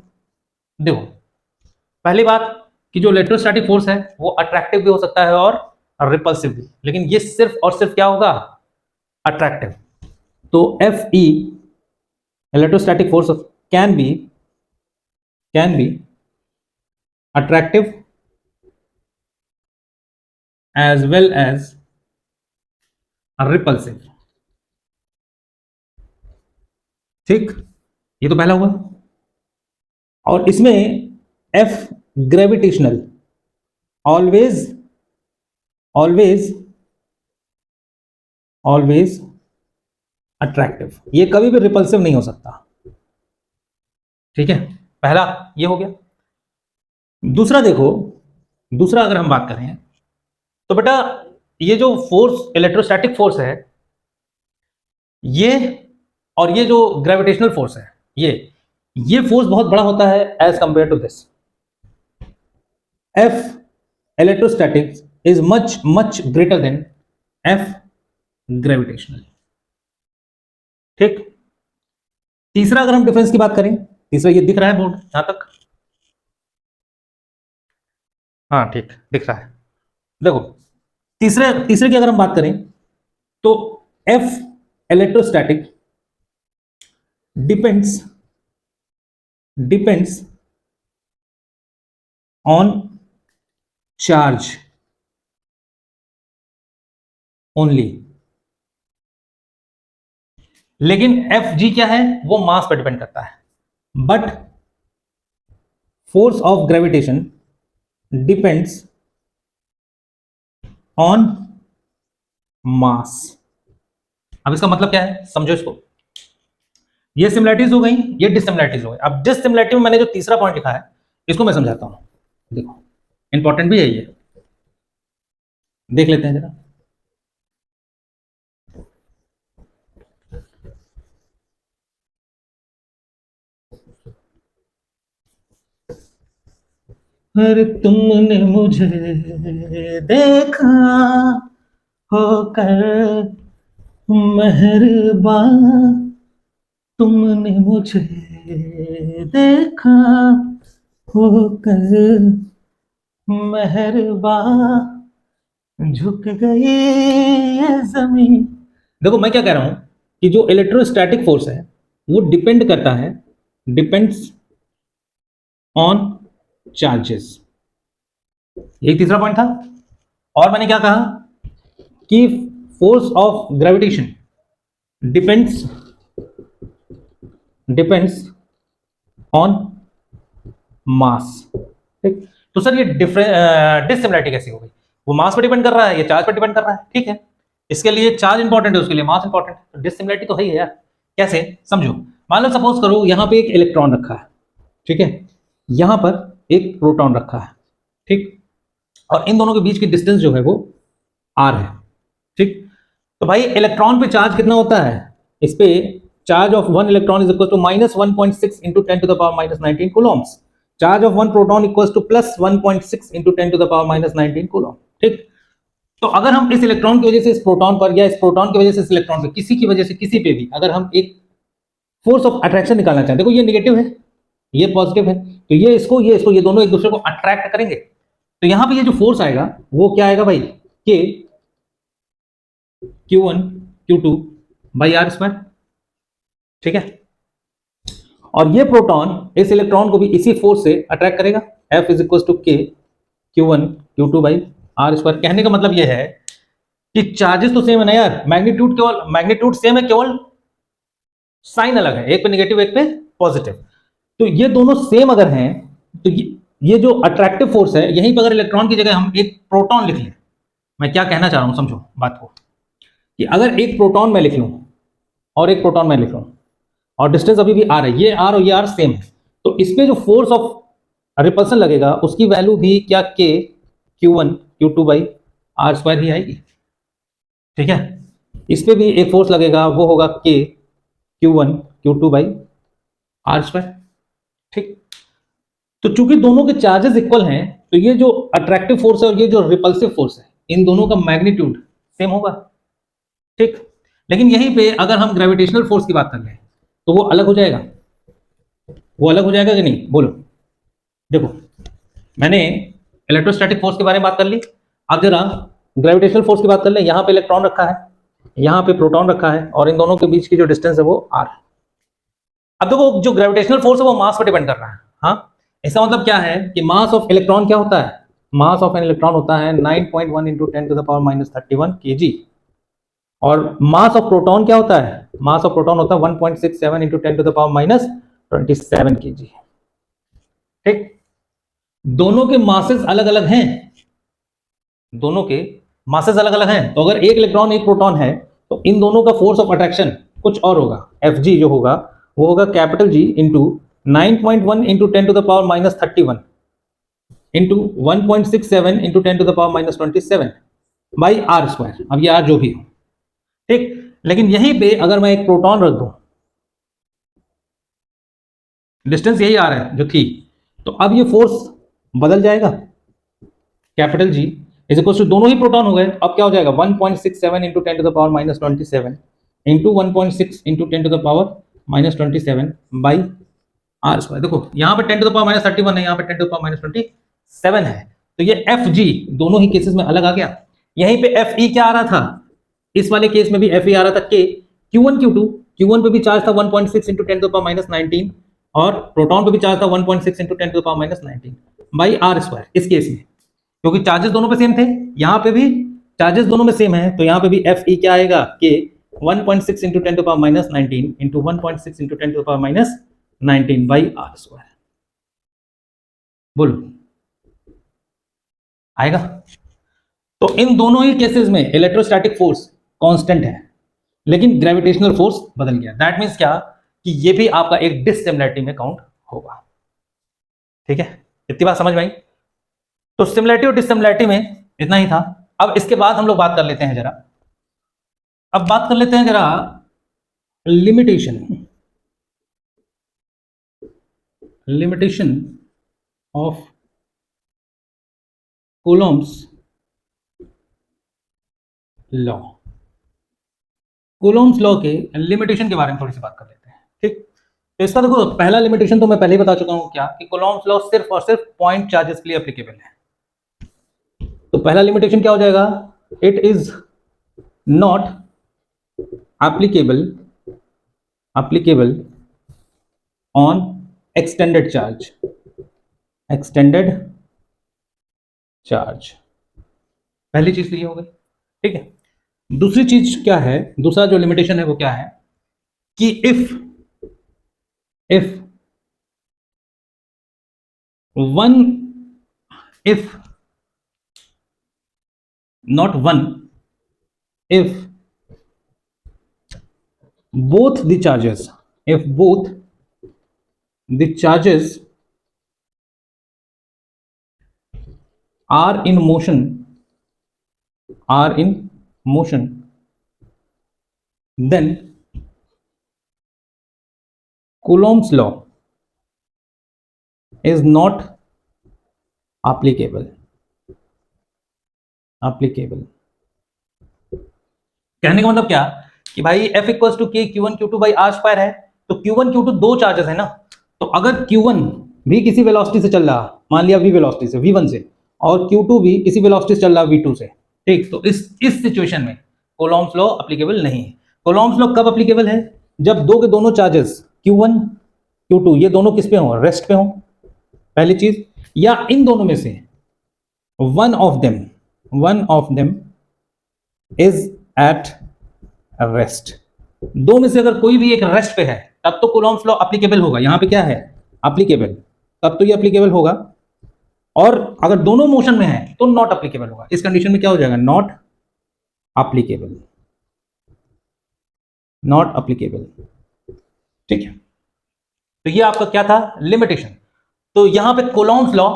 देखो, पहली बात कि जो इलेक्ट्रोस्टैटिक फोर्स है वो अट्रैक्टिव भी हो सकता है और रिपल्सिव भी, लेकिन ये सिर्फ और सिर्फ क्या होगा? अट्रैक्टिव। तो F E electrostatic force can be attractive as well as repulsive. ठीक, ये तो पहला हुआ। और इसमें F gravitational always always always attractive, ये कभी भी रिपल्सिव नहीं हो सकता। ठीक है, पहला ये हो गया। दूसरा देखो, दूसरा अगर हम बात करें तो बेटा ये जो फोर्स इलेक्ट्रोस्टैटिक फोर्स है ये, और ये जो ग्रेविटेशनल फोर्स है ये फोर्स बहुत बड़ा होता है as compared to this. F electrostatic is much much greater than F gravitational. ठीक, तीसरा अगर हम डिफरेंस की बात करें, तीसरा ये दिख रहा है बोर्ड यहां तक? हाँ ठीक, दिख रहा है। देखो तीसरे तीसरे की अगर हम बात करें तो F electrostatic depends depends on charge only, लेकिन एफ जी क्या है? वो मास पर डिपेंड करता है। But force of gravitation depends on मास। अब इसका मतलब क्या है, समझो इसको। ये सिमिलरिटीज हो गई, ये डिसिमिलरिटीज हो गई। अब डिसिमिलरिटी में मैंने जो तीसरा पॉइंट लिखा है इसको मैं समझाता हूं। देखो इंपॉर्टेंट भी है ये, देख लेते हैं जरा। अरे तुमने मुझे देखा होकर मेहरबान, तुमने मुझे देखा होकर मेहरबान, झुक गई ये जमीन। देखो मैं क्या कह रहा हूं कि जो इलेक्ट्रोस्टैटिक फोर्स है वो डिपेंड करता है, डिपेंड्स ऑन चार्जेस। यही तीसरा पॉइंट था। और मैंने क्या कहा कि force of gravitation depends depends on मास। ठीक, तो सर ये डिसिमिलरिटी कैसी हो गई? वो मास पर डिपेंड कर रहा है, ये चार्ज पर डिपेंड कर रहा है। ठीक है, इसके लिए चार्ज इंपॉर्टेंट है, उसके लिए मास इंपॉर्टेंट है, तो डिसिमिलरिटी तो है ही है यार। कैसे समझो, मान लो सपोज करो यहाँ पे एक इलेक्ट्रॉन रखा है, ठीक है, यहाँ पर एक प्रोटॉन रखा है, ठीक, और इन दोनों के बीच की डिस्टेंस जो है वो आर है। ठीक, तो भाई इलेक्ट्रॉन पे चार्ज कितना होता है? इस पे charge of one electron is equal to -1.6 into 10 to the power -19 coulombs. Charge of one proton equal to +1.6 into 10 to the power -19 coulomb. ठीक, तो अगर हम इस इलेक्ट्रॉन की वजह से इस प्रोटॉन पर, या इस प्रोटॉन की वजह से इस इलेक्ट्रॉन पर, किसी की वजह से किसी पे भी अगर हम एक फोर्स ऑफ अट्रैक्शन निकालना चाहते हैं, देखो ये नेगेटिव है, ये पॉजिटिव है, तो ये दोनों एक दूसरे को अट्रैक्ट करेंगे। तो यहां पे ये जो फोर्स आएगा वो क्या आएगा भाई? के Q1 Q2 by R square. ठीक है, और ये प्रोटॉन इस इलेक्ट्रॉन को भी इसी फोर्स से अट्रैक्ट करेगा। F इज इक्वल टू के Q1 Q2 by R square. कहने का मतलब ये है कि चार्जेस तो सेम है ना यार, मैग्नीट्यूड केवल मैग्नीट्यूड सेम है, केवल साइन अलग है, एक पे नेगेटिव एक पे पॉजिटिव। तो ये दोनों सेम अगर हैं तो ये जो अट्रैक्टिव फोर्स है, यहीं पर अगर इलेक्ट्रॉन की जगह हम एक प्रोटॉन लिख लें, मैं क्या कहना चाह रहा हूं समझो बात को, कि अगर एक प्रोटॉन मैं लिख लूं और एक प्रोटॉन मैं लिख लूं और डिस्टेंस अभी भी आर है, ये आर और ये आर सेम है, तो इस पे जो फोर्स ऑफ रिपल्सन लगेगा उसकी वैल्यू भी क्या? के Q1 Q2 by R square ही आएगी। ठीक है, इस पे भी एक फोर्स लगेगा, वो होगा के Q1 Q2 by R square. ठीक, तो चूंकि दोनों के चार्जेस इक्वल हैं, तो ये जो अट्रैक्टिव फोर्स है और ये जो रिपल्सिव फोर्स है, इन दोनों का मैग्नीट्यूड सेम होगा। ठीक, लेकिन यहीं पे अगर हम ग्रेविटेशनल फोर्स की बात कर लें तो वो अलग हो जाएगा। वो अलग हो जाएगा कि नहीं बोलो? देखो, मैंने इलेक्ट्रोस्टैटिक फोर्स के बारे में बात कर ली, अब जरा ग्रेविटेशनल फोर्स की बात कर लें। यहाँ पे इलेक्ट्रॉन रखा है, यहाँ पे प्रोटॉन रखा है, और इन दोनों के बीच की जो डिस्टेंस है वो आर है। अब देखो, जो ग्रेविटेशनल फोर्स है वो मास पर डिपेंड कर रहा है। हाँ, इसका मतलब क्या है कि मास ऑफ इलेक्ट्रॉन क्या होता है? मास ऑफ एन इलेक्ट्रॉन होता है 9.1 into 10 to the power -31 kg। और मास ऑफ प्रोटॉन क्या होता है? मास ऑफ प्रोटॉन होता है 1.67 into 10 to the power -27 kg। ठीक, दोनों के मासेस अलग अलग हैं, दोनों के मासेस अलग अलग हैं, तो अगर एक इलेक्ट्रॉन एक प्रोटॉन है तो इन दोनों का फोर्स ऑफ अट्रैक्शन कुछ और होगा। Fg जो होगा वो होगा capital G into 9.1 into 10 to the power -31 into 1.67 into 10 to the power -27 by R square. अब ये आर जो भी हो, ठीक, लेकिन यहीं पे अगर मैं एक प्रोटॉन रख दूं, डिस्टेंस यही आ रहा है जो थी, तो अब ये फोर्स बदल जाएगा। Capital G is equal to, दोनों ही प्रोटॉन हो गए, अब क्या हो जाएगा? 1.67 into 10 to the power -27 into 1.6 into 10 to the power -27 by R square. देखो यहाँ पे 10 टू द पावर -31 है, यहाँ पे 10 टू द पावर -27 है, तो ये एफ जी दोनों ही केसेस में अलग आ गया। यहीं पे एफ ई क्या आ रहा था? इस वाले केस में भी एफ ई आ रहा था के Q1 Q2। Q1 पे भी चार्ज था 1.6 इंटू 10 टू द पावर -19, और प्रोटॉन पे भी चार्ज था 1.6 into 10 to the power -19 by R square. इस केस में क्योंकि चार्जेस दोनों पे सेम थे, यहाँ पे भी चार्जेस दोनों में सेम है, तो यहाँ पे भी एफ ई क्या आएगा? K 1.6 into 10 to power -19 into 1.6 into 10 to power -19 by R square. बोलो आएगा? तो इन दोनों ही केसेस में इलेक्ट्रोस्टैटिक फोर्स कांस्टेंट है, लेकिन ग्रेविटेशनल फोर्स बदल गया। दैट मीन्स क्या? कि ये भी आपका एक डिसिमिलरिटी में काउंट होगा। ठीक है, इतनी बात समझ में आई? तो सिमिलरिटी और डिसिमिलरिटी में इतना ही था। अब इसके बाद हम लोग बात कर लेते हैं जरा, अब बात कर लेते हैं जरा limitation, limitation of Coulomb's law, Coulomb's law के लिमिटेशन के बारे में थोड़ी सी बात कर लेते हैं। ठीक, तो इसका देखो पहला लिमिटेशन तो मैं पहले ही बता चुका हूं क्या, कि कूलोम्स लॉ सिर्फ और सिर्फ पॉइंट चार्जेस के लिए एप्लीकेबल है। तो पहला लिमिटेशन क्या हो जाएगा, it is not applicable on extended charge, पहली चीज तो ये हो गई। ठीक है, दूसरी चीज क्या है, दूसरा जो लिमिटेशन है वो क्या है, कि if both the charges are in motion, then Coulomb's law is not applicable। कहने का मतलब क्या, कि भाई F इक्वल्स टू के Q1 Q2 by R square है, तो Q1 Q2 दो चार्जेस है ना, तो अगर Q1 भी किसी वेलोसिटी से चल रहा, मान लिया v वेलोसिटी से v1 से, और Q2 भी किसी वेलोसिटी से चल रहा v2 से, ठीक, तो इस सिचुएशन में कोलॉम्स लॉ एप्लीकेबल नहीं है। कोलॉम्स लॉ कब एप्लीकेबल है, जब दो के दोनों चार्जेस Q1 Q2 ये दोनों किस पे हो, रेस्ट पे हो, पहली चीज, या इन दोनों में से one of them is at rest, दो में से अगर कोई भी एक रेस्ट पे है तब तो कूलॉम्स लॉ एप्लीकेबल होगा। यहां पे क्या है, एप्लीकेबल, तब तो ये एप्लीकेबल होगा, और अगर दोनों मोशन में है तो नॉट एप्लीकेबल होगा। इस कंडीशन में क्या हो जाएगा, नॉट एप्लीकेबल। ठीक है, तो ये आपका क्या था, लिमिटेशन। तो यहां पे कूलॉम्स लॉ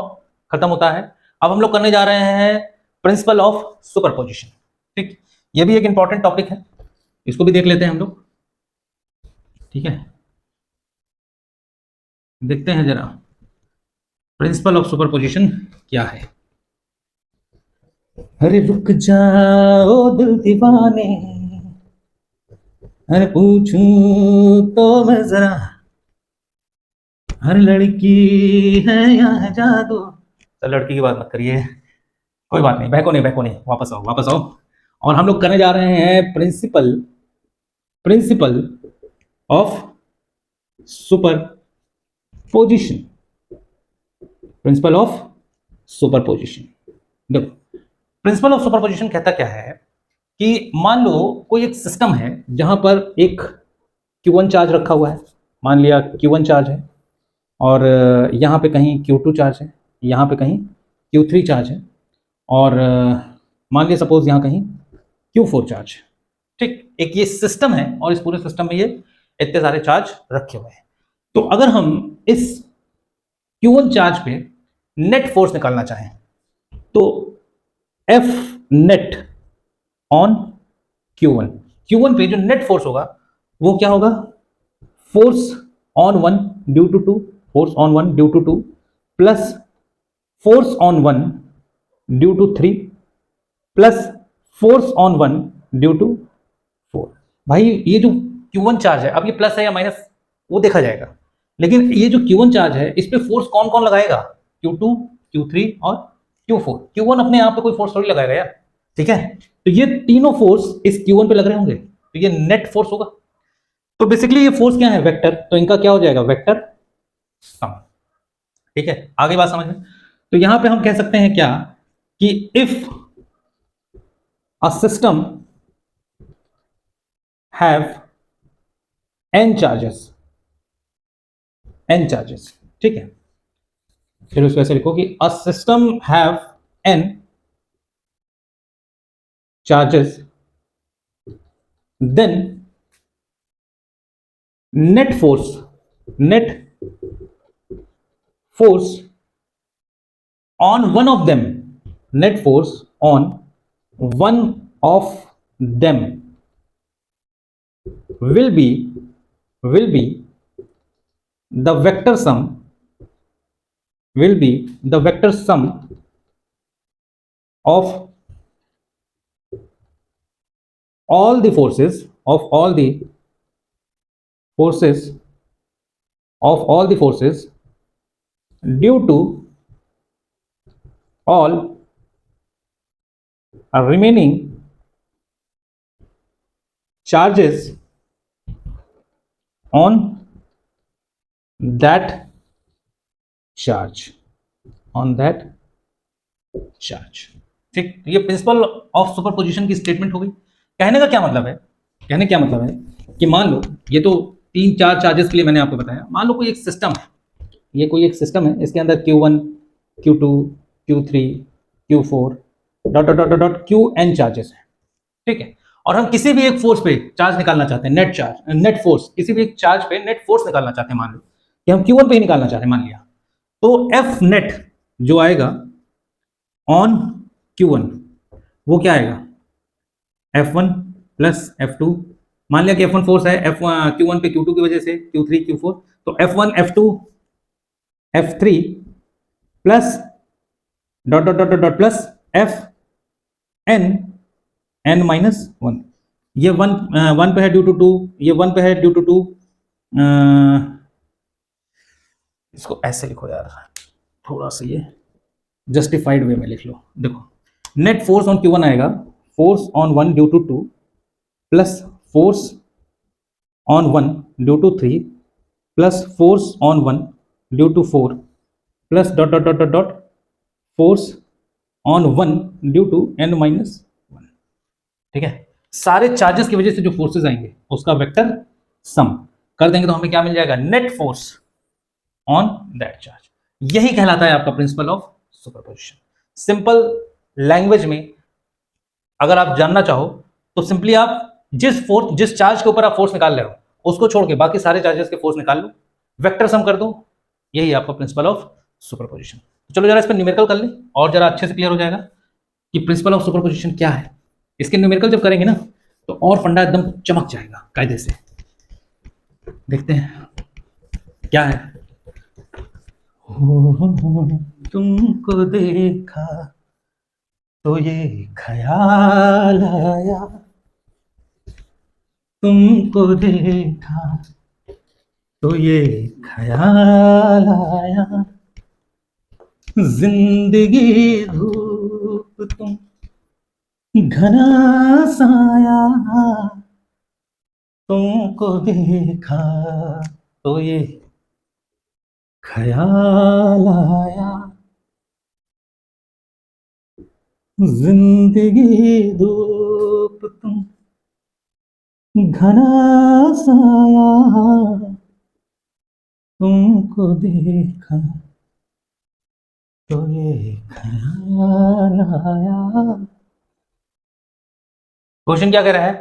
खत्म होता है। अब हम लोग करने जा रहे हैं प्रिंसिपल ऑफ सुपरपोजिशन। ठीक, ये भी एक इंपॉर्टेंट टॉपिक है, इसको भी देख लेते हैं हम लोग। ठीक है, देखते हैं जरा प्रिंसिपल ऑफ सुपरपोजिशन क्या है। अरे रुक जाओ दिल दीवाने, अरे पूछूं तो मैं जरा, हर लड़की है यहाँ जादू। तो लड़की की बात मत करिए, कोई बात नहीं, बहको नहीं, वापस आओ। और हम लोग करने जा रहे हैं प्रिंसिपल ऑफ सुपरपोजिशन। देखो, प्रिंसिपल ऑफ सुपरपोजिशन कहता क्या है, कि मान लो कोई एक सिस्टम है जहां पर एक Q1 चार्ज रखा हुआ है, मान लिया Q1 चार्ज है, और यहाँ पे कहीं Q2 चार्ज है, यहाँ पे कहीं Q3 चार्ज है, और मान लिया सपोज यहाँ कहीं Q4 चार्ज है। ठीक, एक ये सिस्टम है और इस पूरे सिस्टम में ये इतने सारे चार्ज रखे हुए हैं। तो अगर हम इस Q1 चार्ज पे नेट फोर्स निकालना चाहें, तो F नेट ऑन Q1 पे जो नेट फोर्स होगा वो क्या होगा, force on 1 due to 2 plus force on 1 due to 3 plus force on 1 due to 4। भाई ये जो Q1 चार्ज है, अब ये प्लस है या माइनस वो देखा जाएगा, लेकिन ये जो Q1 चार्ज है इस पे फोर्स कौन कौन लगाएगा, Q2 Q3 और Q4। Q1 अपने आप पे कोई फोर्स थोड़ी लगाएगा यार। ठीक है, तो ये तीनों फोर्स इस Q1 पे लग रहे होंगे, तो ये नेट फोर्स होगा। तो बेसिकली ये फोर्स क्या है, वेक्टर, तो इनका क्या हो जाएगा, वेक्टर सम। ठीक है, आगे बात समझ में। तो यहां पे हम कह सकते हैं क्या, कि if a system have n charges, ठीक है, फिर उसको ऐसे लिखो कि a system have n charges, then net force on one of them, net force on one of them will be the vector sum of all the forces of all the forces of all the forces due to all remaining charges on that charge ठीक। ये principle of superposition की statement हो गई। कहने का क्या मतलब है, कि मान लो ये तो 3-4 चार्जेस के लिए मैंने आपको बताया। मान लो कोई एक सिस्टम है, ये कोई एक सिस्टम है, इसके अंदर Q1 Q2 Q3 Q4 dot dot dot dot Qn charges हैं, ठीक है। और हम किसी भी एक फोर्स पे चार्ज निकालना चाहते हैं, नेट फोर्स, किसी भी एक चार्ज पे नेट फोर्स निकालना चाहते हैं। मान लो कि हम Q1 पे ही निकालना चाहते हैं, मान लिया, तो F नेट जो आएगा ऑन Q1 वो क्या आएगा, F1 प्लस F2। मान लिया कि F1 फोर्स है Q1 पे Q2 की वजह से, Q3 Q4, तो F1 F2 F3 plus dot dot dot dot plus Fn n minus 1। ये वन पे है ड्यू टू 2, ये 1 पे है ड्यू टू 2। इसको ऐसे लिखो यार, थोड़ा सा ये जस्टिफाइड वे में लिख लो। देखो, नेट फोर्स ऑन Q1 आएगा force on 1 due to 2 plus force on 1 due to 3 plus force on 1 due to 4 plus dot dot dot dot force on 1 due to n minus 1, ठीक है। सारे चार्जेस की वजह से जो फोर्सेस आएंगे उसका वेक्टर सम कर देंगे तो हमें क्या मिल जाएगा, net force on that charge. यही कहलाता है आपका principle of superposition. Simple language में अगर आप जानना चाहो तो सिंपली आप जिस चार्ज के ऊपर आप फोर्स निकाल रहे हो उसको छोड़ के बाकी सारे चार्जेस के फोर्स निकाल लो, वेक्टर सम कर दो, यही आपका प्रिंसिपल ऑफ सुपरपोजिशन। चलो जरा इस पर न्यूमेरिकल कर ले और जरा अच्छे से क्लियर हो जाएगा कि प्रिंसिपल ऑफ सुपरपोजिशन क्या है। इसके न्यूमेरिकल जब करेंगे ना तो और फंडा एकदम चमक जाएगा कायदे से। देखते हैं क्या है। तुमको देखा तो ये ख्याल आया, तुमको देखा तो ये ख्याल आया, जिंदगी धूप तुम घना साया, तुमको देखा तो ये ख्याल आया, जिंदगी धूप तुम घना साया, तुमको देखा तो ये ख्याल आया। क्वेश्चन क्या कह रहा है,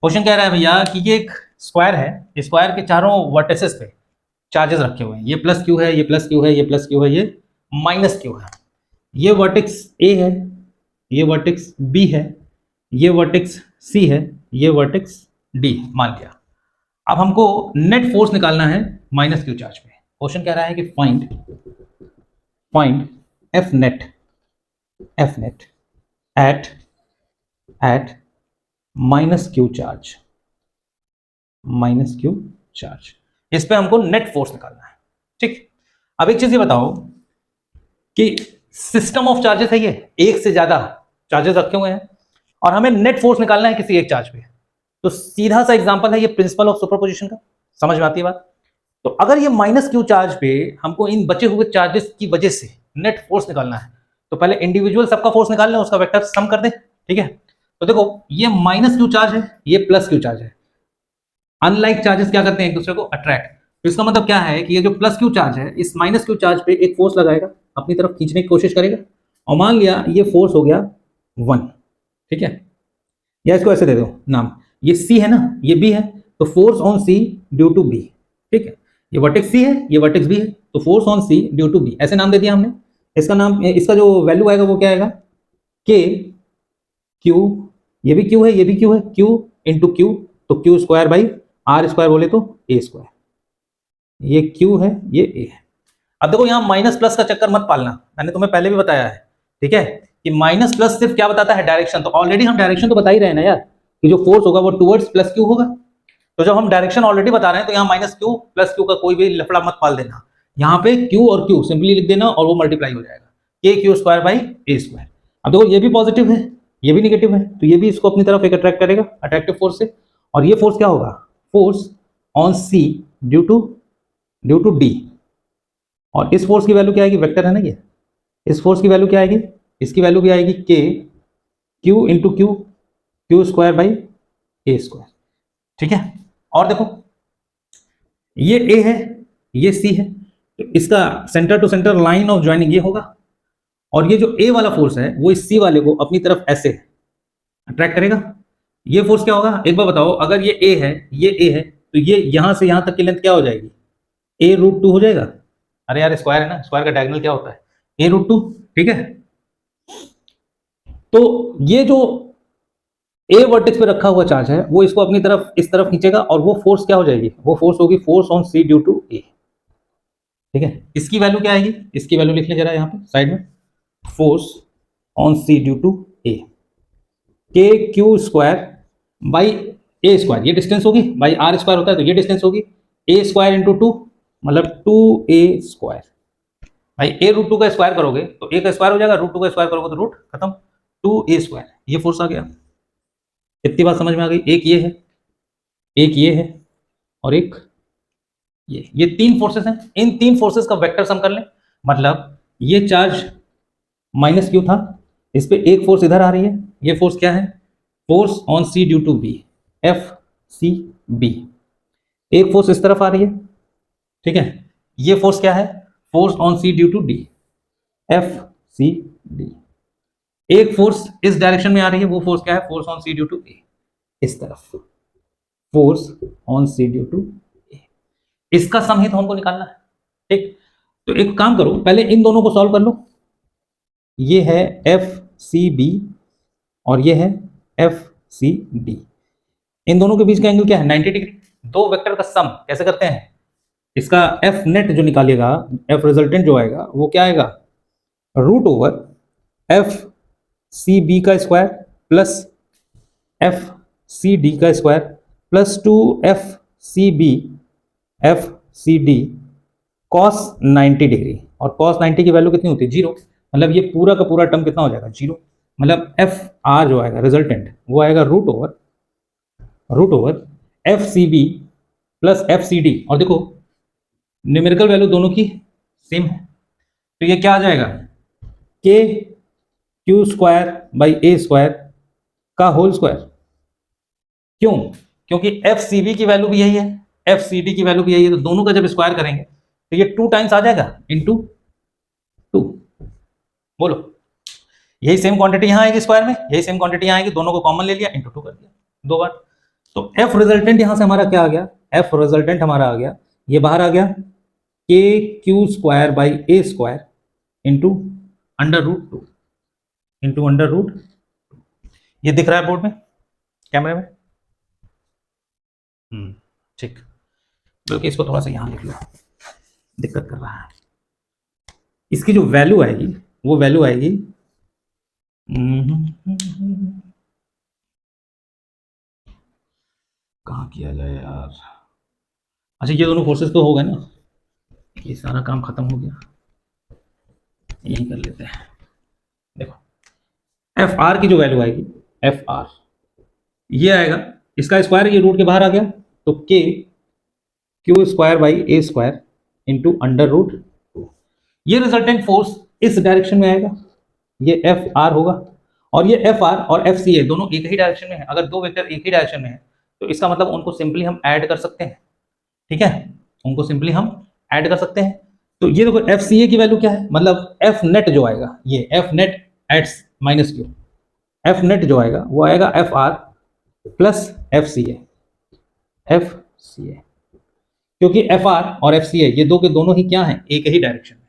क्वेश्चन कह रहा है भैया कि ये एक स्क्वायर है, स्क्वायर के चारों वर्टिसेस पे चार्जेस रखे हुए हैं। ये प्लस क्यू है, ये प्लस क्यू है, ये प्लस क्यू है, ये माइनस क्यू है। ये वर्टेक्स ए है, ये वर्टेक्स बी है, ये वर्टेक्स सी है, ये वर्टेक्स डी मान लिया। अब हमको नेट फोर्स निकालना है माइनस क्यू चार्ज पे। क्वेश्चन कह रहा है कि find F net at minus Q charge. इस पे हमको नेट फोर्स निकालना है, ठीक। अब एक चीज ये बताओ कि सिस्टम ऑफ चार्जेस है, ये एक से ज्यादा चार्जेस रखे हुए हैं और हमें नेट फोर्स निकालना है किसी एक चार्ज पे। तो सीधा सा एग्जांपल है ये प्रिंसिपल ऑफ सुपरपोजिशन का, समझ में आती है बात। तो अगर ये माइनस क्यू चार्ज पे हमको इन बचे हुए चार्जेस की वजह से नेट फोर्स निकालना है तो पहले इंडिविजुअल सबका फोर्स निकाल लें, उसका वेक्टर सम कर दें, ठीक है। तो देखो ये माइनस क्यू चार्ज है, ये प्लस क्यू चार्ज है। अनलाइक चार्जेस क्या करते हैं, एक दूसरे को अट्रैक्ट। तो इसका मतलब क्या है कि ये जो प्लस क्यू चार्ज है इस माइनस क्यू चार्ज पे एक फोर्स लगाएगा, अपनी तरफ खींचने की कोशिश करेगा, और मान लिया ये फोर्स हो गया 1, ठीक है। या इसको ऐसे दे दो नाम, ये सी है ना, ये बी है, तो force on C due to B, ठीक है। ये वर्टेक्स सी है, ये वर्टेक्स बी है, तो force on C due to B, ऐसे नाम दे दिया हमने। इसका नाम, इसका जो वैल्यू आएगा वो क्या आएगा, के क्यू, ये भी क्यू है, ये भी क्यू है, क्यू इंटू क्यू, तो Q square by R square बोले तो ए स्क्वायर। ये क्यू है, ये ए है। अब देखो यहाँ माइनस प्लस का चक्कर मत पालना, मैंने तुम्हें पहले भी बताया है, ठीक है। कि माइनस प्लस सिर्फ क्या बताता है, डायरेक्शन। तो ऑलरेडी हम डायरेक्शन तो बता ही रहे हैं ना यार, कि जो फोर्स होगा वो टुवर्ड्स प्लस क्यू होगा। तो जब हम डायरेक्शन ऑलरेडी बता रहे हैं तो यहाँ माइनस क्यू प्लस क्यू का कोई भी लफड़ा मत पाल देना, यहाँ पे क्यू और क्यू सिंपली लिख देना और वो मल्टीप्लाई हो जाएगा, के Q square by A square. अब देखो ये भी पॉजिटिव है, ये भी निगेटिव है, तो ये भी इसको अपनी तरफ एक अट्रैक्ट करेगा अट्रैक्टिव फोर्स से। और ये फोर्स क्या होगा, force on C due to D. और इस फोर्स की वैल्यू क्या आएगी, वेक्टर है ना ये, इस फोर्स की वैल्यू क्या आएगी, इसकी वैल्यू भी आएगी के Q into Q square by A square. ठीक है, और देखो ये ए है ये सी है, तो इसका centre to centre line of joining ये होगा, और ये जो ए वाला फोर्स है वो इस सी वाले को अपनी तरफ ऐसे अट्रैक्ट करेगा। ये फोर्स क्या होगा, एक बार बताओ, अगर ये ए है ये ए है, तो ये यहां से यहां तक की लेंथ क्या हो जाएगी, ए रूट टू हो जाएगा। अरे यार स्क्वायर है ना, स्क्वायर का डायगोनल क्या होता है, ए रूट टू। ठीक है, तो ये जो ए वर्टेक्स पे रखा हुआ चार्ज है वो इसको अपनी तरफ इस तरफ खींचेगा, और वो फोर्स क्या हो जाएगी, वो फोर्स होगी force on C due to A. ठीक है, इसकी वैल्यू क्या आएगी, इसकी वैल्यू लिख ले जरा यहाँ पे साइड में, force on C due to A, K Q square by A square, ये डिस्टेंस होगी, बाई आर स्क्वायर होता है तो ये डिस्टेंस होगी, ए स्क्वायर इंटू टू मतलब 2a स्क्वायर। भाई ए रूट टू का स्क्वायर करोगे तो ए का स्क्वायर हो जाएगा, रूट टू का स्क्वायर करोगे तो रूट खत्म, 2a स्क्वायर। ये फोर्स आ गया, इतनी बात समझ में आ गई। एक ये है, एक ये है, और एक ये तीन फोर्सेस हैं। इन तीन फोर्सेस का वेक्टर सम कर लें, मतलब ये चार्ज माइनस क्यू था, इस पे एक फोर्स इधर आ रही है, ये फोर्स क्या है, force on C due to B, F C B. एक फोर्स इस तरफ आ रही है, ठीक है, ये फोर्स क्या है, force on C due to D, F C D. एक फोर्स इस डायरेक्शन में आ रही है, वो फोर्स क्या है, force on C due to A, इस तरफ force on C due to A. इसका सम ही तो हमको निकालना है। ठीक, तो एक काम करो, पहले इन दोनों को सॉल्व कर लो। ये है एफ सी बी और ये है एफ सी डी। इन दोनों के बीच का एंगल क्या है, 90 डिग्री। दो वेक्टर का सम कैसे करते हैं, इसका एफ नेट जो निकालिएगा, एफ रिजल्टेंट जो आएगा वो क्या आएगा, root over F C B का square plus F C D का square plus 2f C B F C D cos 90 degree. और कॉस 90 की वैल्यू कितनी होती है, 0। मतलब ये पूरा का पूरा टर्म कितना हो जाएगा, 0। मतलब एफ आर जो आएगा रिजल्टेंट वो आएगा root over F C B plus F C D. और देखो न्यूमेरिकल वैल्यू दोनों की सेम है, तो ये क्या आ जाएगा, के Q square by A square का होल स्क्वायर। क्यों, क्योंकि एफ सी बी की वैल्यू भी यही है, एफ सी डी की वैल्यू भी यही है, तो दोनों का जब स्क्वायर करेंगे तो ये 2 टाइम्स आ जाएगा इंटू 2। बोलो, यही सेम क्वांटिटी यहां आएगी स्क्वायर में, यही सेम क्वांटिटी यहां आएगी, दोनों को कॉमन ले लिया, इंटू 2 कर दिया 2 बार। तो एफ रिजल्टेंट यहां से हमारा क्या आ गया, एफ रिजल्टेंट हमारा आ गया, ये बाहर आ गया, K Q square by A square into under root 2 into under root. ये दिख रहा है बोर्ड में, कैमरे में, ठीक, बल्कि इसको थोड़ा सा यहां लिख लो, दिक्कत कर रहा है। इसकी जो वैल्यू आएगी वो वैल्यू आएगी कहाँ किया जाए यार, अच्छा ये दोनों फोर्सेस तो हो गए ना, ये सारा काम खत्म हो गया, यही कर लेते हैं। देखो एफ आर की जो वैल्यू आएगी, एफ आर ये आएगा, इसका स्क्वायर ये रूट के बाहर आ गया, तो K Q square by A square into under root 2। ये रिजल्टेंट फोर्स इस डायरेक्शन में आएगा, ये एफ आर होगा, और ये एफ आर और एफ सी ए दोनों एक ही डायरेक्शन में है। अगर दो वेक्टर एक ही डायरेक्शन में है तो इसका मतलब उनको सिंपली हम ऐड कर सकते हैं। ठीक है, उनको सिंपली हम ऐड कर सकते हैं। तो ये देखो एफ सी ए की वैल्यू क्या है, मतलब एफ नेट जो आएगा, ये F net at minus Q, F net जो आएगा वो आएगा F R plus F C A, F C A, क्योंकि एफ आर और एफ सी ए ये दो के दोनों ही क्या हैं, एक ही डायरेक्शन में,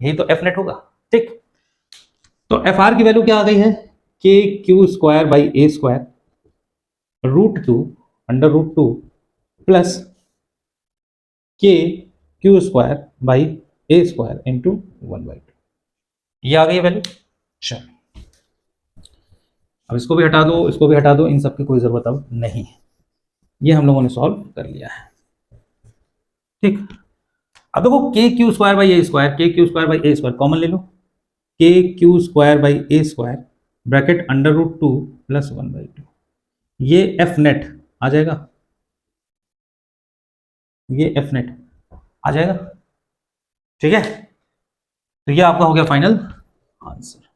यही तो एफ नेट होगा। ठीक, तो एफ आर की वैल्यू क्या आ गई है, K Q square by A square root 2 under root 2 plus K Q square by A square into 1/2। ये आ गई वैल्यू। चलो अब इसको भी हटा दो, इसको भी हटा दो, इन सब की कोई जरूरत अब नहीं है। ये हम लोगों ने सॉल्व कर लिया है। ठीक, अब देखो K Q square by A square, K Q square by A square common ले लो, K Q square by A square bracket under root 2 plus 1/2, ये एफ नेट आ जाएगा, ये एफ नेट आ जाएगा। ठीक है, तो ये आपका हो गया फाइनल आंसर।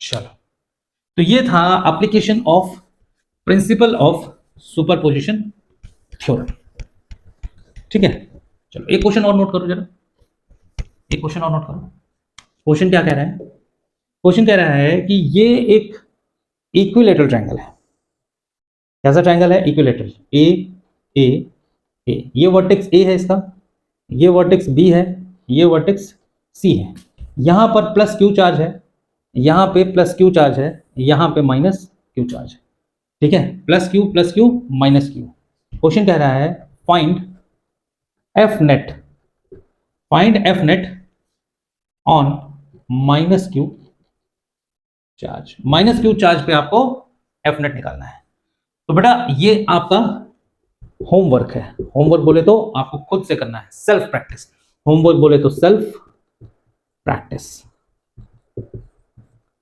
चलो, तो ये था application of principle of superposition theorem. ठीक है, चलो एक क्वेश्चन और नोट करो जरा, एक क्वेश्चन और नोट करो। क्वेश्चन क्या कह रहा है? क्वेश्चन कह रहा है कि ये एक इक्विलेटरल ट्रायंगल है। कैसा ट्रायंगल है? इक्विलेटरल, ए ए ए, ये वर्टेक्स ए है इसका, ये वर्टेक्स बी है, ये वर्टेक्स सी है। यहां पर प्लस क्यू चार्ज है, यहां पे प्लस क्यू चार्ज है, यहां पे माइनस क्यू चार्ज है। ठीक है, plus Q minus Q. Question कह रहा है find F net, find F net on minus Q charge. Minus Q charge पे आपको एफ नेट निकालना है। तो बेटा ये आपका होमवर्क है। होमवर्क बोले तो आपको खुद से करना है, सेल्फ प्रैक्टिस। होमवर्क बोले तो सेल्फ प्रैक्टिस।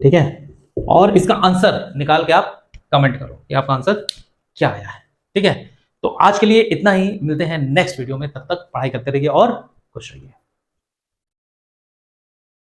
ठीक है, और इसका आंसर निकाल के आप कमेंट करो कि आपका आंसर क्या आया है। ठीक है, तो आज के लिए इतना ही, मिलते हैं नेक्स्ट वीडियो में, तब तक पढ़ाई करते रहिए और खुश रहिए।